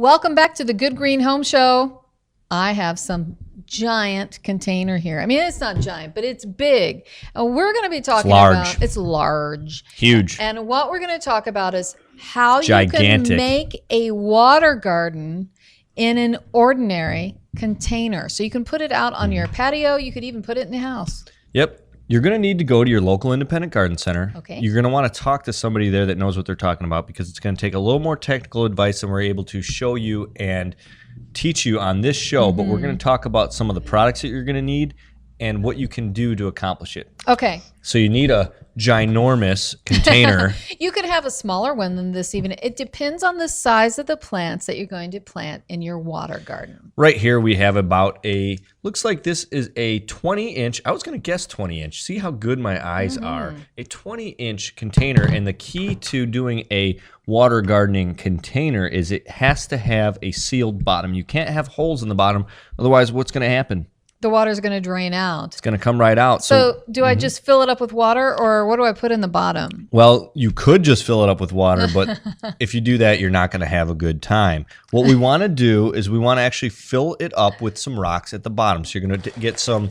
Welcome back to the Good Green Home Show. I have some giant container here. I mean, it's not giant, but it's big. And we're going to be talking about it's large. Huge. And what we're going to talk about is how you can make a water garden in an ordinary container. So you can put it out on your patio. You could even put it in the house. Yep. You're going to need to go to your local independent garden center. Okay. You're going to want to talk to somebody there that knows what they're talking about, because it's going to take a little more technical advice than we're able to show you and teach you on this show. But we're going to talk about some of the products that you're going to need and what you can do to accomplish it. Okay. So you need a ginormous container. You could have a smaller one than this even. It depends on the size of the plants that you're going to plant in your water garden. Right here we have about looks like this is a 20-inch, I was going to guess 20-inch. See how good my eyes are. A 20-inch container, and the key to doing a water gardening container is it has to have a sealed bottom. You can't have holes in the bottom, otherwise what's going to happen? The water's going to drain out. It's going to come right out. So do I just fill it up with water, or what do I put in the bottom? Well, you could just fill it up with water, but if you do that, you're not going to have a good time. What we want to do is we want to actually fill it up with some rocks at the bottom. So you're going to get some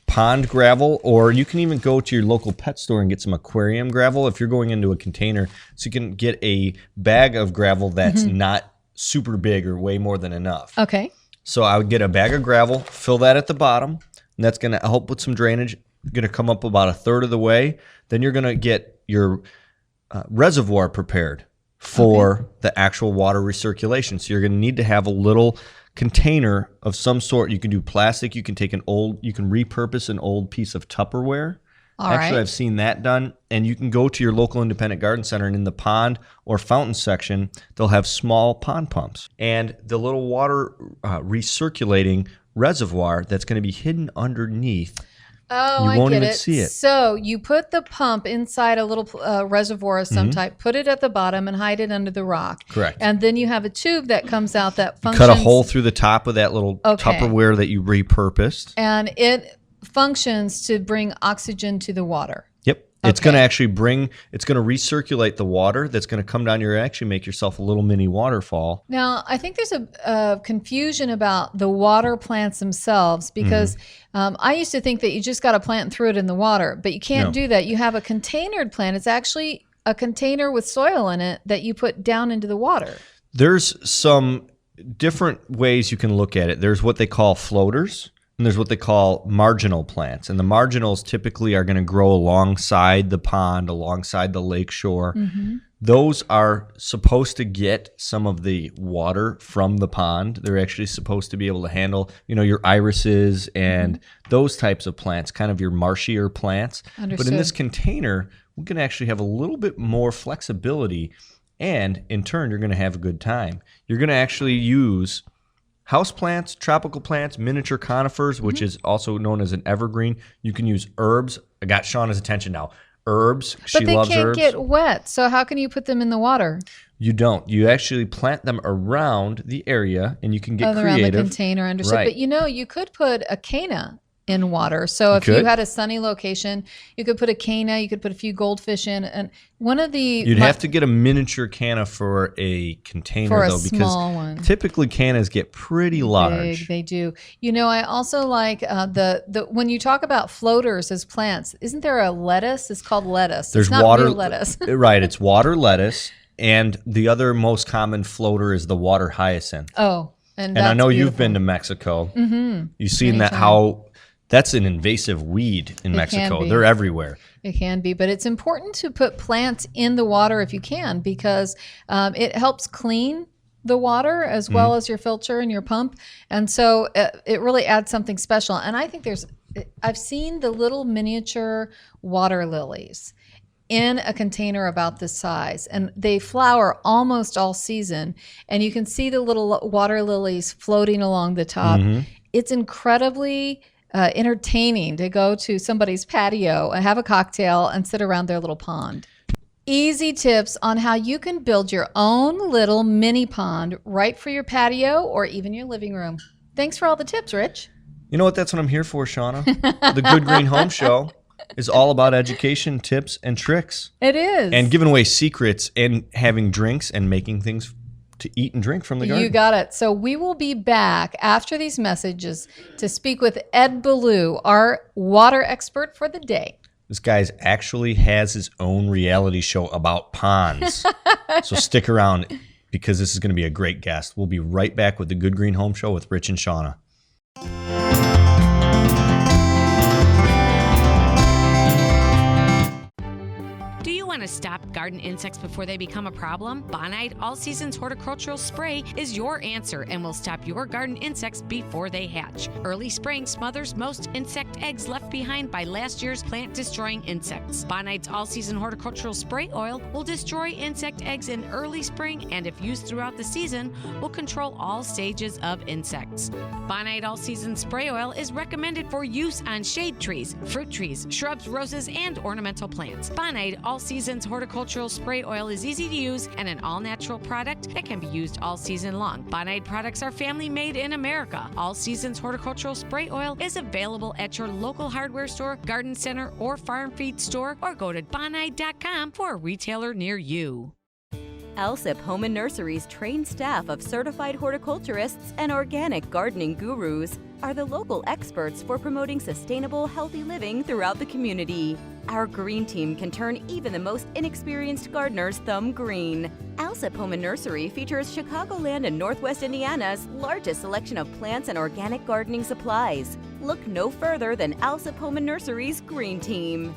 pond gravel, or you can even go to your local pet store and get some aquarium gravel if you're going into a container. So you can get a bag of gravel that's not super big or way more than enough. Okay. So I would get a bag of gravel, fill that at the bottom, and that's going to help with some drainage. You're going to come up about a third of the way. Then you're going to get your reservoir prepared for the actual water recirculation. So you're going to need to have a little container of some sort. You can do plastic. You can take you can repurpose an old piece of Tupperware. Actually, I've seen that done. And you can go to your local independent garden center, and in the pond or fountain section, they'll have small pond pumps. And the little water recirculating reservoir that's going to be hidden underneath. Oh, you won't even see it. So you put the pump inside a little reservoir of some type, put it at the bottom, and hide it under the rock. Correct. And then you have a tube that comes out that functions. Cut a hole through the top of that little Tupperware that you repurposed. And it functions to bring oxygen to the water. Yep. It's going to actually it's going to recirculate the water that's going to come down here and actually make yourself a little mini waterfall. Now, I think there's a confusion about the water plants themselves, because I used to think that you just got to plant and throw it in the water, but you can't do that. You have a containered plant. It's actually a container with soil in it that you put down into the water. There's some different ways you can look at it. There's what they call floaters. And there's what they call marginal plants. And the marginals typically are going to grow alongside the pond, alongside the lake shore. Those are supposed to get some of the water from the pond. They're actually supposed to be able to handle, your irises and those types of plants, kind of your marshier plants. Understood. But in this container, we can actually have a little bit more flexibility. And in turn, you're going to have a good time. You're going to actually use house plants, tropical plants, miniature conifers, which is also known as an evergreen. You can use herbs. I got Shawna's attention now. Herbs. She loves herbs. But they can't get wet, so how can you put them in the water? You don't. You actually plant them around the area, and you can get creative. Around the container, understood. Right. But you could put a canna in water. So if you had a sunny location, you could put a canna, you could put a few goldfish in, and one of the you'd have to get a miniature canna for a container though, because typically cannas get pretty large. Big, they do. I also like the when you talk about floaters as plants, isn't there a lettuce? It's called lettuce. There's it's not water real lettuce. Right, it's water lettuce, and the other most common floater is the water hyacinth. Oh, and I know beautiful. You've been to Mexico. You've seen how that's an invasive weed in Mexico. They're everywhere. It can be, but it's important to put plants in the water if you can, because it helps clean the water as well as your filter and your pump. And so it really adds something special. And I think I've seen the little miniature water lilies in a container about this size, and they flower almost all season. And you can see the little water lilies floating along the top. It's incredibly entertaining to go to somebody's patio and have a cocktail and sit around their little pond. Easy tips on how you can build your own little mini pond right for your patio or even your living room. Thanks for all the tips, Rich. You know what? That's what I'm here for, Shawna. The Good Green Home Show is all about education, tips, and tricks. It is. And giving away secrets and having drinks and making things to eat and drink from the garden. You got it. So we will be back after these messages to speak with Ed Ballou, our water expert for the day. This guy actually has his own reality show about ponds. So stick around because this is going to be a great guest. We'll be right back with the Good Green Home Show with Rich and Shawna. Do you want to stop garden insects before they become a problem? Bonide All Seasons Horticultural Spray is your answer and will stop your garden insects before they hatch. Early spraying smothers most insect eggs left behind by last year's plant-destroying insects. Bonide's All Season Horticultural Spray Oil will destroy insect eggs in early spring and, if used throughout the season, will control all stages of insects. Bonide All Season Spray Oil is recommended for use on shade trees, fruit trees, shrubs, roses, and ornamental plants. Bonide All Seasons Horticultural Spray Oil is easy to use and an all-natural product that can be used all season long. Bonide products are family made in America. All Seasons Horticultural Spray Oil is available at your local hardware store, garden center, or farm feed store, or go to bonide.com for a retailer near you. Alsip Home and Nursery's trained staff of certified horticulturists and organic gardening gurus are the local experts for promoting sustainable, healthy living throughout the community. Our green team can turn even the most inexperienced gardener's thumb green. Alsip Home and Nursery features Chicagoland and Northwest Indiana's largest selection of plants and organic gardening supplies. Look no further than Alsip Home and Nursery's green team.